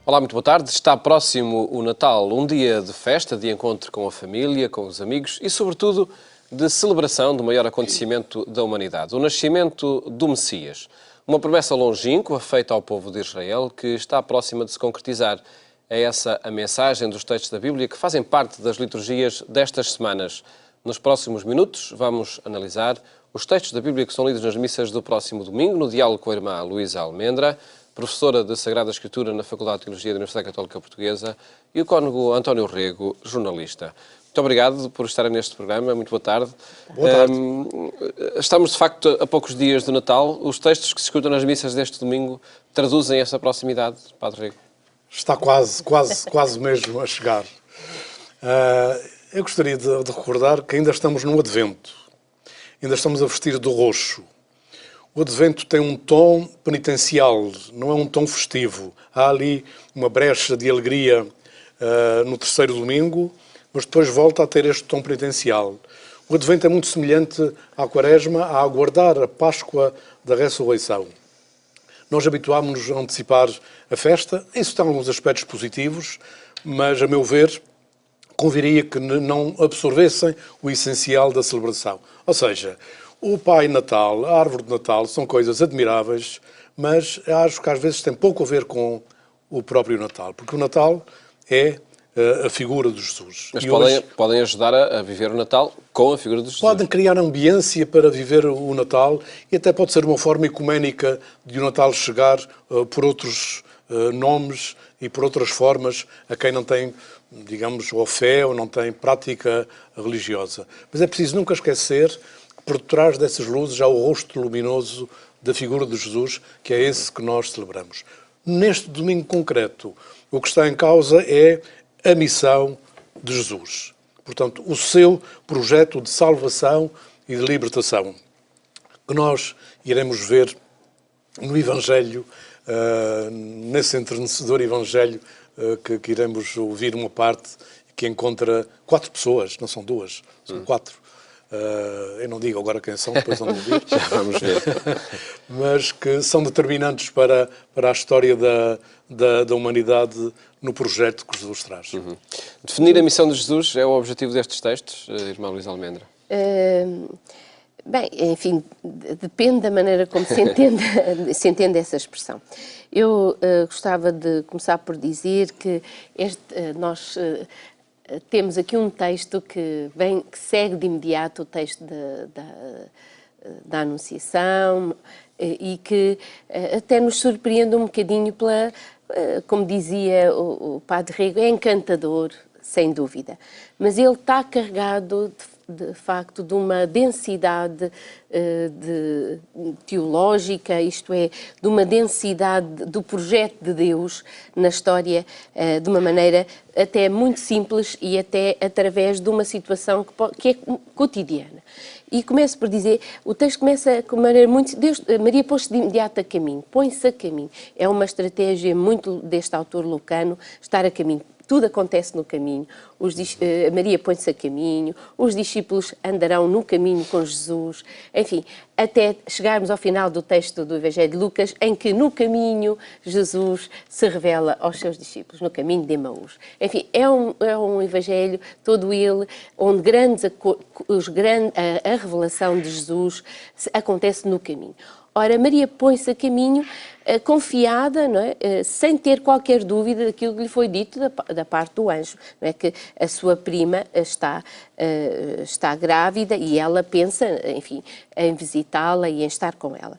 Olá, muito boa tarde. Está próximo o Natal, um dia de festa, de encontro com a família, com os amigos e, sobretudo, de celebração do maior acontecimento da humanidade, o nascimento do Messias. Uma promessa longínqua feita ao povo de Israel que está próxima de se concretizar. É essa a mensagem dos textos da Bíblia que fazem parte das liturgias destas semanas. Nos próximos minutos vamos analisar os textos da Bíblia que são lidos nas missas do próximo domingo, no diálogo com a irmã Luísa Almendra, professora de Sagrada Escritura na Faculdade de Teologia da Universidade Católica Portuguesa, e o cônego António Rego, jornalista. Muito obrigado por estarem neste programa. Muito boa tarde. Boa tarde. Estamos, de facto, a poucos dias do Natal. Os textos que se escutam nas missas deste domingo traduzem essa proximidade, Padre Rego? Está quase mesmo a chegar. Eu gostaria de recordar que ainda estamos no Advento. Ainda estamos a vestir de roxo. O Advento tem um tom penitencial, não é um tom festivo. Há ali uma brecha de alegria no terceiro domingo, mas depois volta a ter este tom penitencial. O Advento é muito semelhante à Quaresma, a aguardar a Páscoa da Ressurreição. Nós habituámos-nos a antecipar a festa. Isso tem alguns aspectos positivos, mas, a meu ver, conviria que não absorvessem o essencial da celebração. Ou seja, o Pai Natal, a árvore de Natal, são coisas admiráveis, mas acho que às vezes tem pouco a ver com o próprio Natal, porque o Natal é a figura de Jesus. Mas e podem ajudar a viver o Natal com a figura de Jesus. Podem criar ambiência para viver o Natal e até pode ser uma forma ecuménica de o Natal chegar por outros nomes e por outras formas a quem não tem, digamos, ou fé ou não tem prática religiosa. Mas é preciso nunca esquecer que por trás dessas luzes há o rosto luminoso da figura de Jesus, que é esse que nós celebramos. Neste domingo concreto, o que está em causa é a missão de Jesus. Portanto, o seu projeto de salvação e de libertação, que nós iremos ver no Evangelho, nesse entrenecedor Evangelho que iremos ouvir uma parte que encontra 4 pessoas, não são 2, são 4. Eu não digo agora quem são, depois vão ouvir. Já vamos ver. Mas que são determinantes para a história da humanidade no projeto que Jesus traz. Uhum. Definir a missão de Jesus é o objetivo destes textos, irmã Luísa Almendra? Bem, enfim, depende da maneira como se entende essa expressão. Eu gostava de começar por dizer que nós temos aqui um texto que segue de imediato o texto da Anunciação e que até nos surpreende um bocadinho pela, como dizia o Padre Rego, é encantador, sem dúvida, mas ele está carregado de facto de uma densidade teológica, isto é, de uma densidade do projeto de Deus na história de uma maneira até muito simples e até através de uma situação que é cotidiana. E começo por dizer, o texto começa com uma maneira muito... Maria pôs-se de imediato a caminho, põe-se a caminho. É uma estratégia muito deste autor lucano, estar a caminho. Tudo acontece no caminho. Maria põe-se a caminho, os discípulos andarão no caminho com Jesus, enfim, até chegarmos ao final do texto do Evangelho de Lucas, em que no caminho Jesus se revela aos seus discípulos, no caminho de Emaús. Enfim, é um Evangelho, todo ele, onde a revelação de Jesus acontece no caminho. Ora, Maria põe-se a caminho confiada, não é? Sem ter qualquer dúvida daquilo que lhe foi dito da parte do anjo, não é? Que a sua prima está grávida e ela pensa, enfim, em visitá-la e em estar com ela.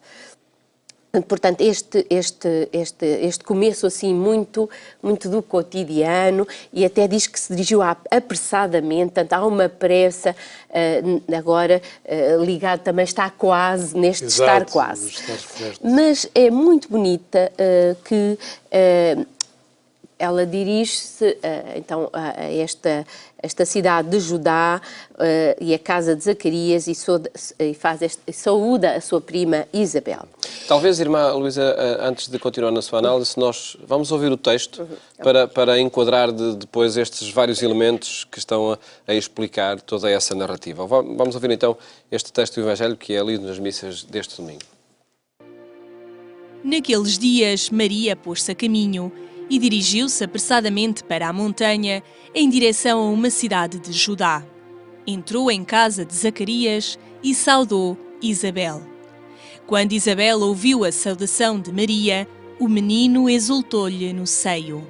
Portanto, este começo assim muito do cotidiano, e até diz que se dirigiu apressadamente, portanto há uma pressa, agora ligado também está quase, neste Exato, estar quase. Mas é muito bonita que ela dirige-se então a esta cidade de Judá e a casa de Zacarias e saúda a sua prima Isabel. Talvez, irmã Luísa, antes de continuar na sua análise, nós vamos ouvir o texto para enquadrar depois estes vários elementos que estão a explicar toda essa narrativa. Vamos ouvir então este texto do Evangelho que é lido nas missas deste domingo. Naqueles dias, Maria pôs-se a caminho e dirigiu-se apressadamente para a montanha em direção a uma cidade de Judá. Entrou em casa de Zacarias e saudou Isabel. Quando Isabel ouviu a saudação de Maria, o menino exultou-lhe no seio.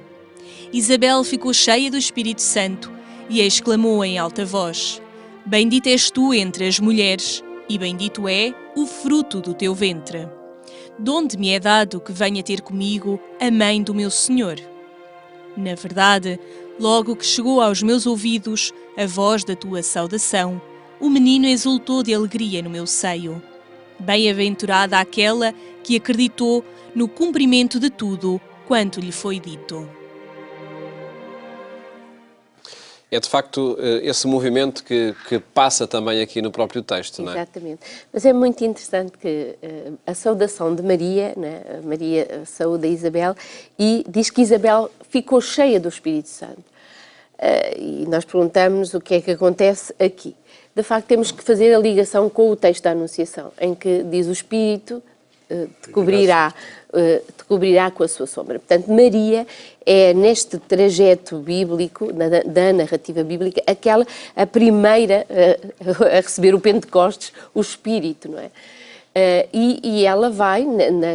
Isabel ficou cheia do Espírito Santo e exclamou em alta voz: Bendita és tu entre as mulheres, e bendito é o fruto do teu ventre. Donde me é dado que venha ter comigo a mãe do meu Senhor? Na verdade, logo que chegou aos meus ouvidos a voz da tua saudação, o menino exultou de alegria no meu seio. Bem-aventurada aquela que acreditou no cumprimento de tudo quanto lhe foi dito. É de facto esse movimento que passa também aqui no próprio texto, não é? Exatamente. Mas é muito interessante que a saudação de Maria, né? Maria saúda Isabel e diz que Isabel ficou cheia do Espírito Santo. E nós perguntamos o que é que acontece aqui. De facto, temos que fazer a ligação com o texto da Anunciação, em que diz o Espírito te cobrirá com a sua sombra. Portanto, Maria é, neste trajeto bíblico, da narrativa bíblica, a primeira a receber o Pentecostes, o Espírito, não é? E ela vai,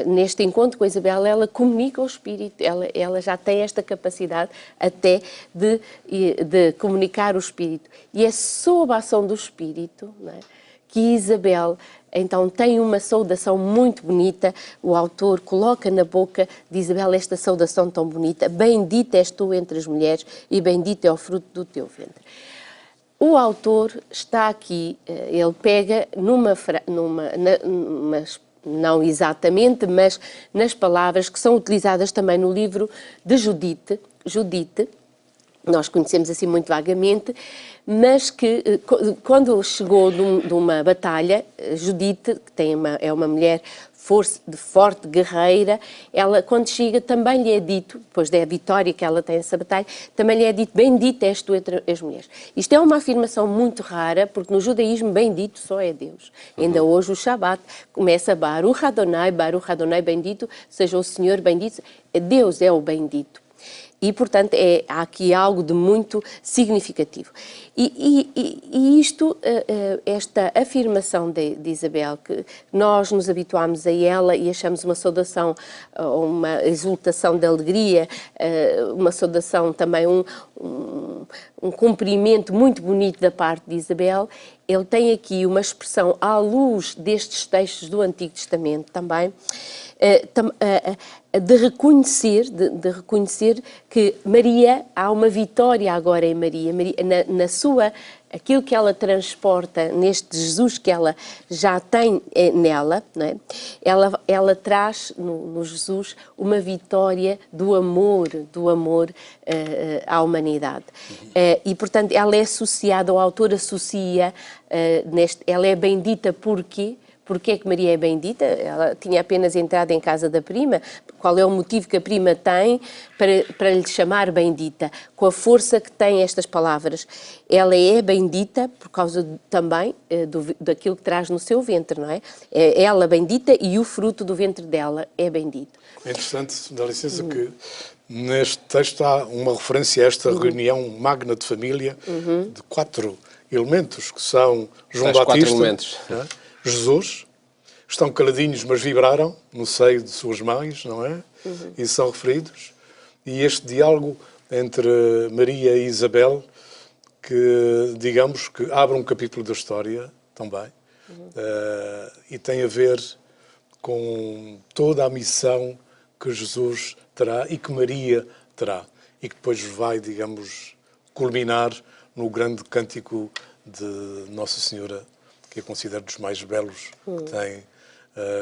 neste encontro com a Isabel, ela comunica o Espírito, ela já tem esta capacidade até de comunicar o Espírito. E é sob a ação do Espírito, não é, que Isabel então tem uma saudação muito bonita. O autor coloca na boca de Isabel esta saudação tão bonita: Bendita és tu entre as mulheres e bendito é o fruto do teu ventre. O autor está aqui, ele pega não exatamente, mas nas palavras que são utilizadas também no livro de Judite, nós conhecemos assim muito vagamente, mas que quando chegou de uma batalha, Judite, que é uma mulher forte, guerreira, ela quando chega também lhe é dito, depois da vitória que ela tem nessa batalha, também lhe é dito: bendita és tu entre as mulheres. Isto é uma afirmação muito rara, porque no judaísmo bendito só é Deus. Ainda hoje o Shabat começa Baruch Adonai, bendito seja o Senhor, bendito, Deus é o bendito. E, portanto, há aqui algo de muito significativo. E isto, esta afirmação de Isabel, que nós nos habituámos a ela e achamos uma saudação, uma exultação de alegria, uma saudação também, um cumprimento muito bonito da parte de Isabel, ele tem aqui uma expressão à luz destes textos do Antigo Testamento também, de reconhecer que Maria, há uma vitória agora em Maria aquilo que ela transporta neste Jesus que ela já tem nela, não é? Ela traz no Jesus uma vitória do amor à humanidade. E, portanto, ela é associada, o autor associa, ela é bendita porque... Porquê é que Maria é bendita? Ela tinha apenas entrado em casa da prima. Qual é o motivo que a prima tem para lhe chamar bendita? Com a força que têm estas palavras. Ela é bendita por causa também daquilo que traz no seu ventre, não é? É ela bendita e o fruto do ventre dela é bendito. É interessante, dá licença, que neste texto há uma referência a esta reunião magna de família de 4 elementos, que são João Batista, Jesus, estão caladinhos mas vibraram no seio de suas mães, não é? E são referidos. E este diálogo entre Maria e Isabel, que digamos que abre um capítulo da história também, e tem a ver com toda a missão que Jesus terá e que Maria terá, e que depois vai, digamos, culminar no grande cântico de Nossa Senhora, que eu considero dos mais belos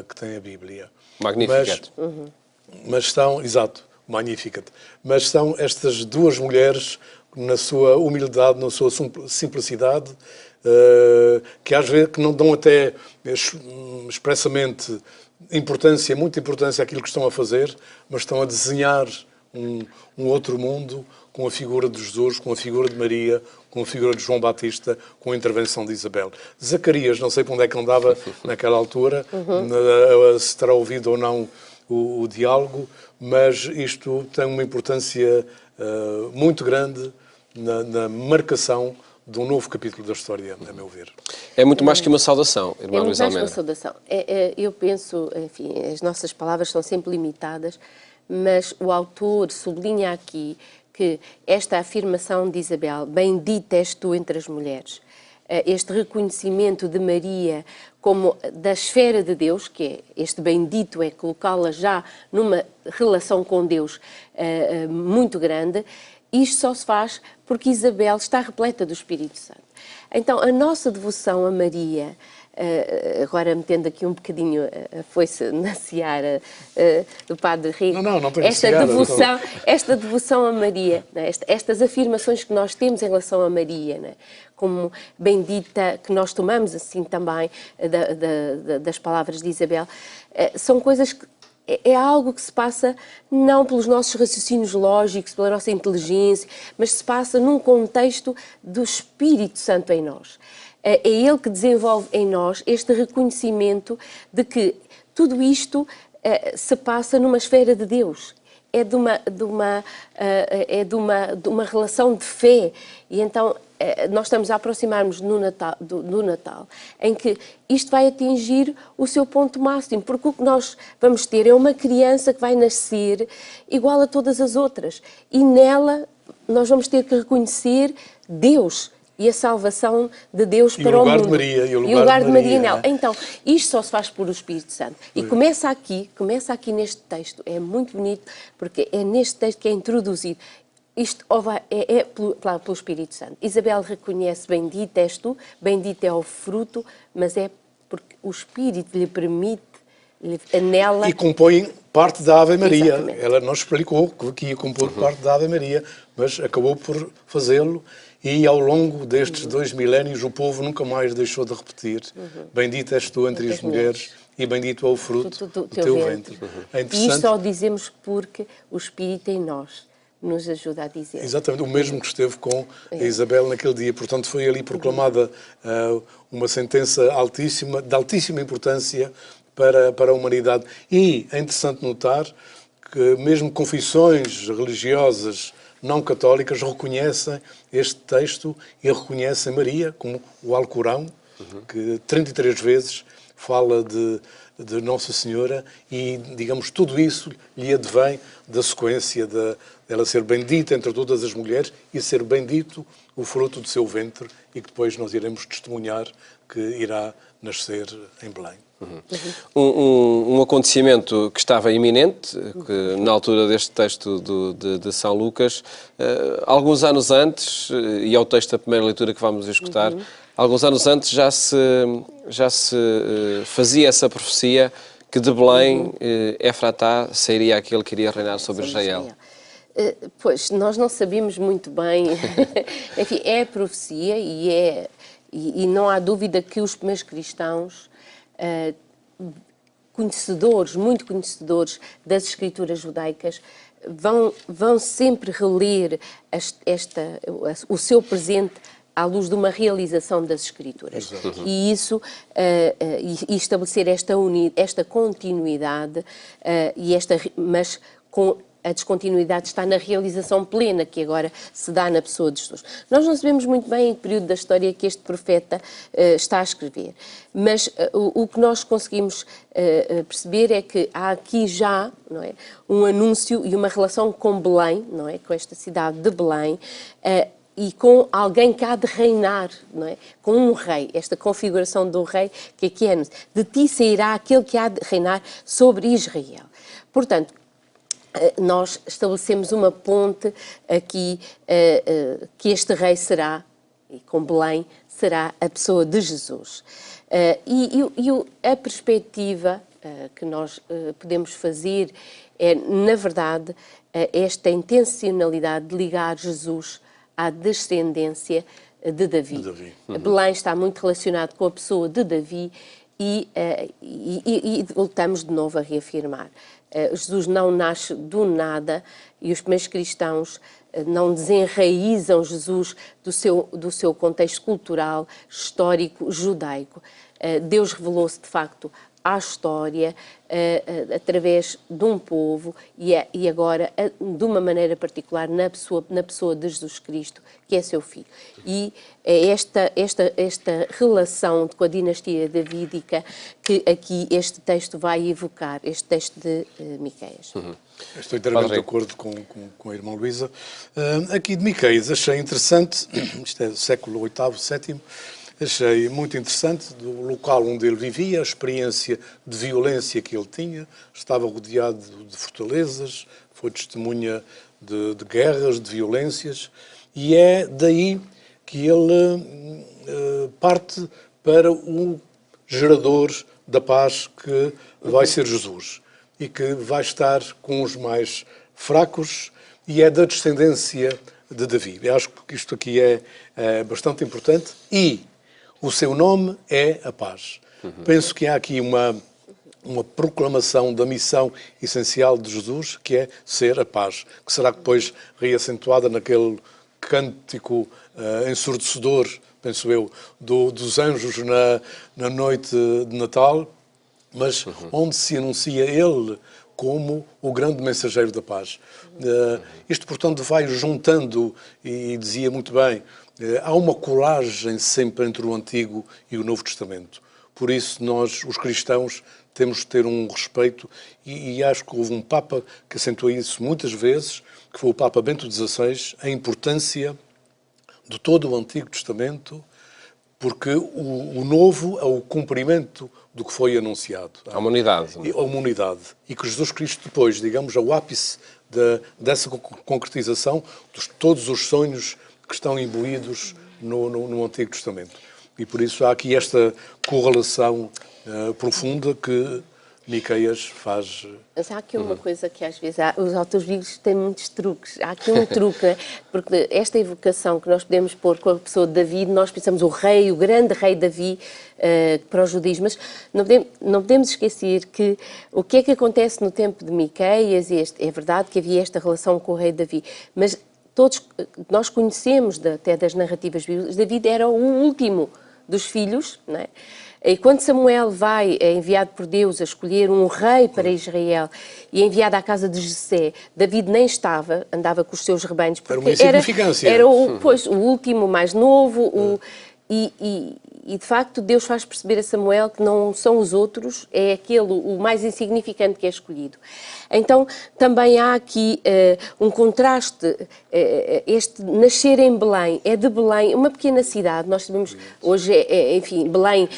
que tem a Bíblia. Magnificat. Mas são, exato, Magnificat. Mas são estas duas mulheres, na sua humildade, na sua simplicidade, que às vezes que não dão até expressamente muita importância àquilo que estão a fazer, mas estão a desenhar um outro mundo com a figura de Jesus, com a figura de Maria, com a figura de João Batista, com a intervenção de Isabel. Zacarias, não sei para onde é que andava naquela altura, se terá ouvido ou não o diálogo, mas isto tem uma importância muito grande na marcação de um novo capítulo da história, a meu ver. É muito mais que uma saudação, irmã É muito Luísa mais que uma Almeida. saudação. Eu penso, enfim, as nossas palavras são sempre limitadas, mas o autor sublinha aqui que esta afirmação de Isabel, bendita és tu entre as mulheres, este reconhecimento de Maria como da esfera de Deus, que é este bendito, é colocá-la já numa relação com Deus muito grande. Isto só se faz porque Isabel está repleta do Espírito Santo. Então, a nossa devoção a Maria, agora metendo aqui um bocadinho a foice na seara do Padre Rico, Não tem esta devoção a Maria, né? Estas afirmações que nós temos em relação a Maria, né? Como bendita, que nós tomamos assim também das palavras de Isabel, são coisas que é algo que se passa não pelos nossos raciocínios lógicos, pela nossa inteligência, mas se passa num contexto do Espírito Santo em nós. É Ele que desenvolve em nós este reconhecimento de que tudo isto se passa numa esfera de Deus. É de uma relação de fé. E então nós estamos a aproximar-nos do Natal, em que isto vai atingir o seu ponto máximo, porque o que nós vamos ter é uma criança que vai nascer igual a todas as outras. E nela nós vamos ter que reconhecer Deus e a salvação de Deus para o mundo. E o lugar de Maria nela. Então, isto só se faz por o Espírito Santo. E começa aqui neste texto. É muito bonito, porque é neste texto que é introduzido. Isto é pelo Espírito Santo. Isabel reconhece, bendita és tu, bendito é o fruto, mas é porque o Espírito lhe permite, nela... E compõe parte da Ave Maria. Exatamente. Ela não explicou que ia compor parte da Ave Maria, mas acabou por fazê-lo. E ao longo destes 2 milénios o povo nunca mais deixou de repetir: bendita és tu entre as mulheres e bendito é o fruto do teu ventre. É interessante. E isto só dizemos porque o Espírito em nós nos ajuda a dizer. Exatamente, o mesmo que esteve com a Isabel naquele dia. Portanto, foi ali proclamada uma sentença altíssima, de altíssima importância para a humanidade. E é interessante notar que mesmo confissões religiosas não católicas reconhecem este texto e reconhecem Maria, como o Alcorão, que 33 vezes fala de Nossa Senhora e, digamos, tudo isso lhe advém da sequência dela ser bendita entre todas as mulheres e ser bendito o fruto do seu ventre, e que depois nós iremos testemunhar que irá nascer em Belém. Um acontecimento que estava iminente, que na altura deste texto de São Lucas, alguns anos antes, e é o texto da primeira leitura que vamos escutar, alguns anos antes já se fazia essa profecia que de Belém, Efratá, sairia aquele que iria reinar sobre Israel. Pois, nós não sabemos muito bem. Enfim, é a profecia e não há dúvida que os primeiros cristãos, muito conhecedores das Escrituras judaicas, vão sempre reler o seu presente à luz de uma realização das Escrituras. E isso, e estabelecer esta continuidade, mas com a descontinuidade está na realização plena que agora se dá na pessoa de Jesus. Nós não sabemos muito bem em que período da história que este profeta está a escrever, mas o que nós conseguimos perceber é que há aqui já, não é, um anúncio e uma relação com Belém, não é, com esta cidade de Belém, e com alguém que há de reinar, não é? Com um rei, esta configuração do rei que aqui é: de ti sairá aquele que há de reinar sobre Israel. Portanto, nós estabelecemos uma ponte aqui, que este rei será, e com Belém, será a pessoa de Jesus. A perspectiva que nós podemos fazer é, na verdade, esta intencionalidade de ligar Jesus à descendência de Davi. Belém está muito relacionado com a pessoa de Davi e voltamos de novo a reafirmar. Jesus não nasce do nada e os primeiros cristãos não desenraizam Jesus do seu contexto cultural, histórico, judaico. Deus revelou-se, de facto, à história, através de um povo e agora, de uma maneira particular, na pessoa de Jesus Cristo, que é seu filho. E é esta relação com a dinastia davídica que aqui este texto vai evocar, este texto de Miqueias. Estou inteiramente de acordo com a irmã Luísa. Aqui de Miqueias achei interessante, isto é do século VIII, VII, achei muito interessante do local onde ele vivia, a experiência de violência que ele tinha, estava rodeado de fortalezas, foi testemunha de guerras, de violências, e é daí que ele parte para o gerador da paz que vai ser Jesus e que vai estar com os mais fracos e é da descendência de Davi. Eu acho que isto aqui é bastante importante e o seu nome é a paz. Penso que há aqui uma proclamação da missão essencial de Jesus, que é ser a paz, que será depois reacentuada naquele cântico ensurdecedor, penso eu, dos anjos na noite de Natal, mas onde se anuncia ele como o grande mensageiro da paz. Isto, portanto, vai juntando, e dizia muito bem, há uma colagem sempre entre o Antigo e o Novo Testamento. Por isso, nós, os cristãos, temos de ter um respeito, e acho que houve um Papa que acentuou isso muitas vezes, que foi o Papa Bento XVI, a importância de todo o Antigo Testamento, porque o Novo é o cumprimento do que foi anunciado. A humanidade. A humanidade. E que Jesus Cristo depois, digamos, é o ápice dessa concretização de todos os sonhos que estão imbuídos no Antigo Testamento. E por isso há aqui esta correlação profunda que Miqueias faz. Mas há aqui uma coisa que às vezes os autores bíblicos têm muitos truques. Há aqui um truque, né? Porque esta evocação que nós podemos pôr com a pessoa de Davi, nós pensamos o grande rei Davi para os judeus, mas não podemos esquecer que o que é que acontece no tempo de Miqueias, é verdade que havia esta relação com o rei Davi, mas todos nós conhecemos até das narrativas bíblicas, Davi era o último dos filhos, não é? E quando Samuel é enviado por Deus a escolher um rei para Israel e é enviado à casa de Jessé, David nem estava, andava com os seus rebanhos, porque era uma insignificância. Era o último, o mais novo, e de facto Deus faz perceber a Samuel que não são os outros, é o mais insignificante que é escolhido. Então também há aqui um contraste, este nascer em Belém, é de Belém, uma pequena cidade, nós sabemos, hoje, enfim, Belém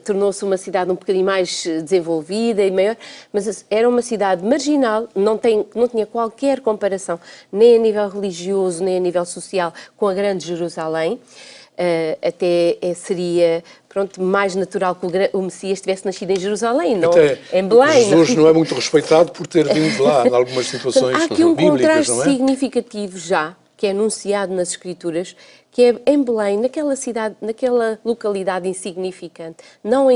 tornou-se uma cidade um bocadinho mais desenvolvida e maior, mas era uma cidade marginal, não tinha qualquer comparação, nem a nível religioso, nem a nível social, com a grande Jerusalém. Até seria mais natural que o Messias tivesse nascido em Jerusalém, não em Belém. Jesus não é muito respeitado por ter vindo de lá, em algumas situações bíblicas. Há aqui um contraste não é? significativo já, que é anunciado nas Escrituras, que é em Belém, naquela cidade, naquela localidade insignificante, não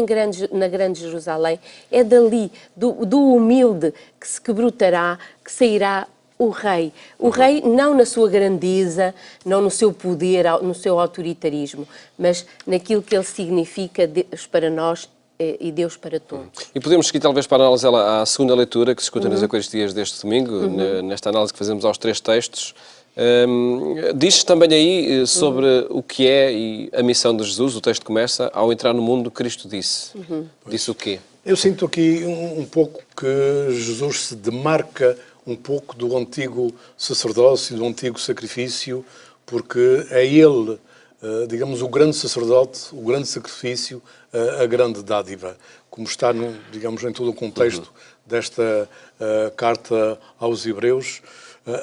na grande Jerusalém, é dali, do humilde, que se quebrutará, que sairá o rei. O rei não na sua grandeza, não no seu poder, no seu autoritarismo, mas naquilo que ele significa Deus para nós e Deus para todos. E podemos seguir talvez para a análise à segunda leitura que se escuta nas Eucaristias deste domingo, nesta análise que fazemos aos 3 textos. Diz também aí sobre o que é e a missão de Jesus. O texto começa: ao entrar no mundo, Cristo disse. Disse o quê? Eu sinto aqui um pouco que Jesus se demarca um pouco do antigo sacerdócio, do antigo sacrifício, porque é ele, digamos, o grande sacerdote, o grande sacrifício, a grande dádiva, como está, digamos, em todo o contexto desta carta aos Hebreus.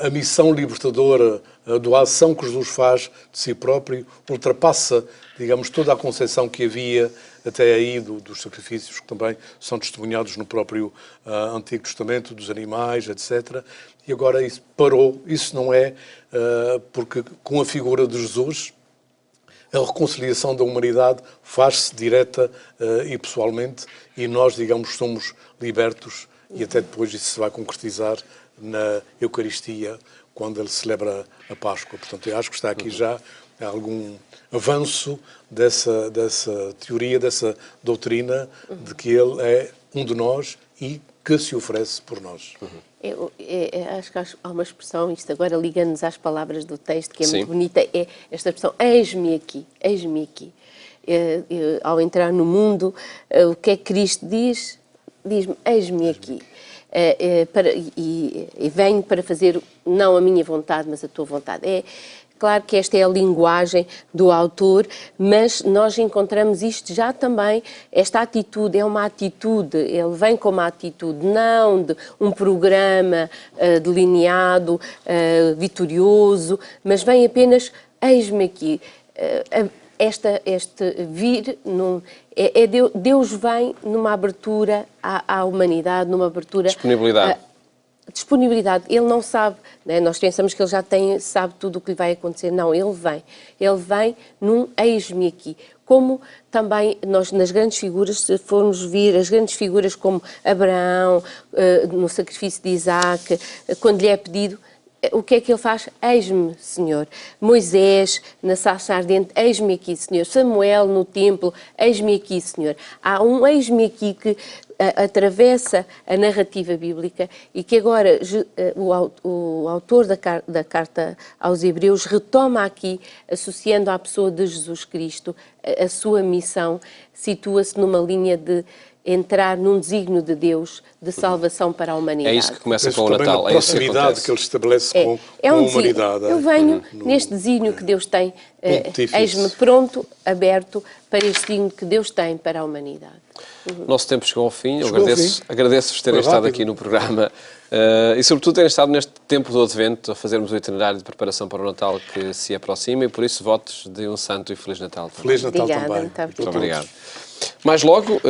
A missão libertadora, a doação que Jesus faz de si próprio, ultrapassa, digamos, toda a concepção que havia até aí dos sacrifícios que também são testemunhados no próprio Antigo Testamento, dos animais, etc. E agora isso parou. Isso não é porque com a figura de Jesus a reconciliação da humanidade faz-se direta e pessoalmente, e nós, digamos, somos libertos, e até depois isso se vai concretizar na Eucaristia, quando ele celebra a Páscoa. Portanto, eu acho que está aqui já algum avanço dessa teoria, dessa doutrina de que Ele é um de nós e que se oferece por nós. Acho que há uma expressão, isto agora liga-nos às palavras do texto, que é Sim. muito bonita, é esta expressão, eis-me aqui, eis-me aqui. Ao entrar no mundo, o que é que Cristo diz? Diz-me, eis-me aqui. E venho para fazer não a minha vontade, mas a tua vontade. É claro que esta é a linguagem do autor, mas nós encontramos isto já também, esta atitude é uma atitude, ele vem com uma atitude não de um programa delineado, vitorioso, mas vem apenas, eis-me aqui. Este vir, Deus vem numa abertura à humanidade, numa abertura... Disponibilidade. Ele não sabe, né? Nós pensamos que ele já sabe tudo o que lhe vai acontecer. Não, ele vem num eis-me aqui. Como também nós, nas grandes figuras, se formos vir as grandes figuras como Abraão, no sacrifício de Isaac, quando lhe é pedido, o que é que ele faz? Eis-me, Senhor. Moisés, na sarça ardente, eis-me aqui, Senhor. Samuel, no templo, eis-me aqui, Senhor. Há um eis-me aqui que atravessa a narrativa bíblica e que agora o autor da carta aos Hebreus retoma aqui, associando à pessoa de Jesus Cristo, a sua missão, situa-se numa linha de entrar num desígnio de Deus de salvação para a humanidade. É isso que começa com o Natal. A proximidade que ele estabelece com a humanidade. Eu venho neste desígnio que Deus tem, eis-me pronto, aberto para este desígnio que Deus tem para a humanidade. O nosso tempo chegou ao fim. Eu agradeço-vos terem estado aqui no programa e, sobretudo, terem estado neste tempo do Advento a fazermos o itinerário de preparação para o Natal que se aproxima e, por isso, votos de um Santo e Feliz Natal também. Feliz Natal Obrigada, também. muito obrigado. Mais logo,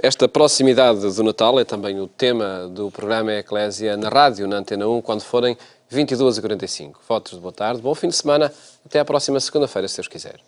esta proximidade do Natal é também o tema do programa Eclésia na rádio, na Antena 1, quando forem 22h45. Votos de boa tarde, bom fim de semana, até à próxima segunda-feira, se Deus quiser.